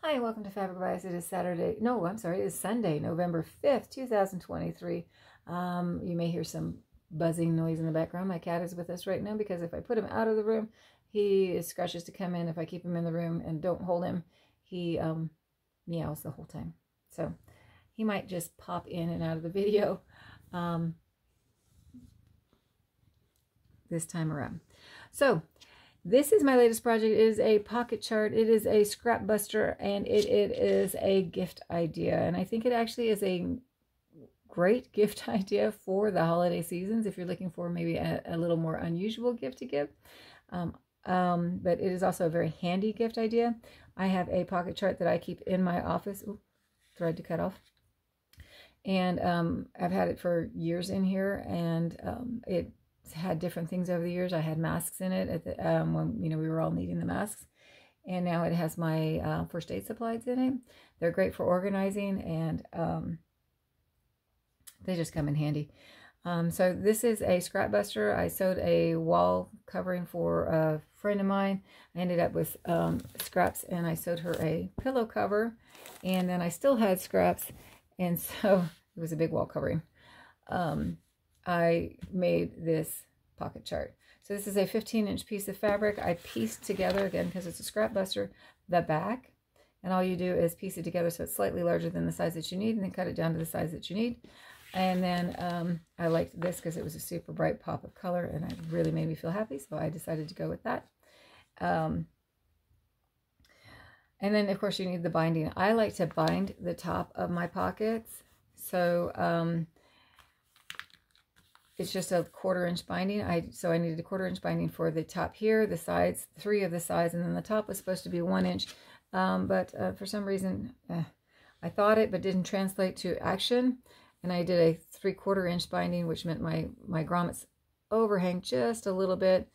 Hi, welcome to Fabric Bias. It is Saturday. No, I'm sorry. It is Sunday, November 5th, 2023. You may hear some buzzing noise in the background. My cat is with us right now because if I put him out of the room, he scratches to come in. If I keep him in the room and don't hold him, he meows the whole time. So he might just pop in and out of the video this time around. So this is my latest project. It is a pocket chart. It is a scrapbuster, and it is a gift idea. And I think it actually is a great gift idea for the holiday seasons if you're looking for maybe a little more unusual gift to give. But it is also a very handy gift idea. I have a pocket chart that I keep in my office. Ooh, thread to cut off. And I've had it for years in here, and it had different things over the years. I had masks in it at the, when we were all needing the masks, and now it has my first aid supplies in it. They're great for organizing, and they just come in handy. So this is a scrapbuster. I sewed a wall covering for a friend of mine. I ended up with scraps, and I sewed her a pillow cover, and then I still had scraps, and so it was a big wall covering. I made this pocket chart. So this is a 15-inch piece of fabric. I pieced together, again, because it's a scrapbuster, the back. And all you do is piece it together so it's slightly larger than the size that you need, and then cut it down to the size that you need. And then I liked this because it was a super bright pop of color, and it really made me feel happy, so I decided to go with that. And then, of course, you need the binding. I like to bind the top of my pockets. So it's just a 1/4-inch binding. So I needed a 1/4-inch binding for the top here, the sides, 3 of the sides, and then the top was supposed to be 1 inch. But for some reason, I thought it, but didn't translate to action. And I did a 3/4-inch binding, which meant my grommets overhang just a little bit.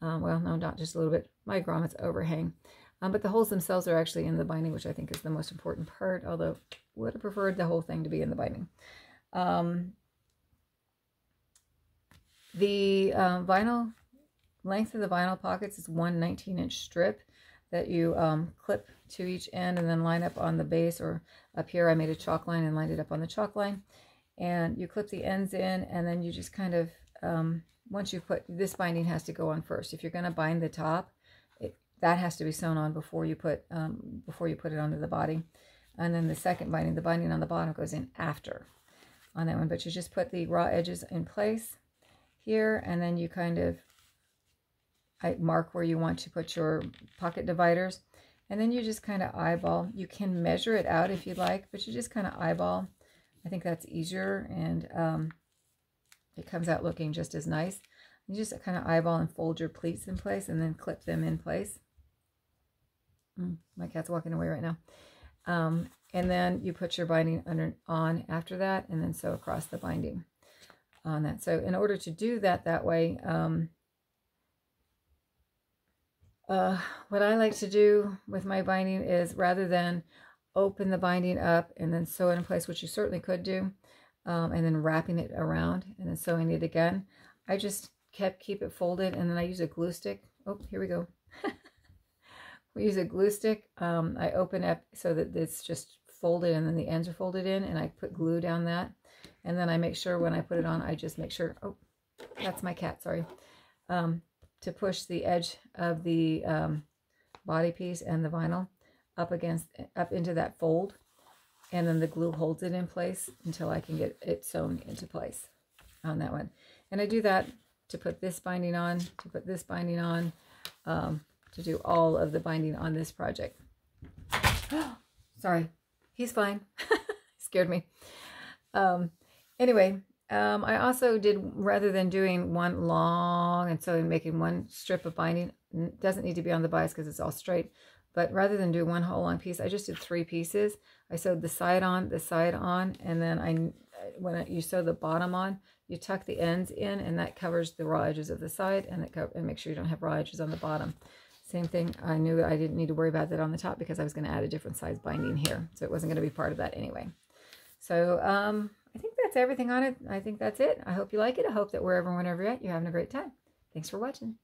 Well, no, not just a little bit. My grommets overhang. But the holes themselves are actually in the binding, which I think is the most important part, although would have preferred the whole thing to be in the binding. The vinyl length of the vinyl pockets is 1 19-inch strip that you clip to each end and then line up on the base, or up here I made a chalk line and lined it up on the chalk line. And you clip the ends in, and then you just kind of, once you put, this binding has to go on first. If you're going to bind the top, that has to be sewn on before you put it onto the body. And then the second binding, the binding on the bottom, goes in after on that one. But you just put the raw edges in place here, and then you kind of mark where you want to put your pocket dividers, and then you just kind of eyeball. You can measure it out if you'd like, but you just kind of eyeball. I think that's easier, and it comes out looking just as nice. You just kind of eyeball and fold your pleats in place, and then clip them in place. My cat's walking away right now. And then you put your binding on after that, and then sew across the binding on that. So in order to do that way, what I like to do with my binding is, rather than open the binding up and then sew it in place, which you certainly could do, and then wrapping it around and then sewing it again, I just keep it folded, and then I use a glue stick. Oh, here we go. We use a glue stick. I open up so that it's just folded, and then the ends are folded in, and I put glue down that. And then I make sure when I put it on, I just make sure, oh, that's my cat, sorry, to push the edge of the body piece and the vinyl up into that fold, and then the glue holds it in place until I can get it sewn into place on that one. And I do that to put this binding on, to put this binding on, to do all of the binding on this project. Sorry, he's fine. Scared me. Anyway, I also did, rather than doing one long and so making one strip of binding, doesn't need to be on the bias because it's all straight, but rather than do one whole long piece, I just did 3 pieces. I sewed the side on, and then when you sew the bottom on, you tuck the ends in, and that covers the raw edges of the side, and make sure you don't have raw edges on the bottom. Same thing, I knew I didn't need to worry about that on the top because I was going to add a different size binding here, so it wasn't going to be part of that anyway. So I think that's everything on it. I think that's it. I hope you like it. I hope that wherever and whenever you're at, you're having a great time. Thanks for watching.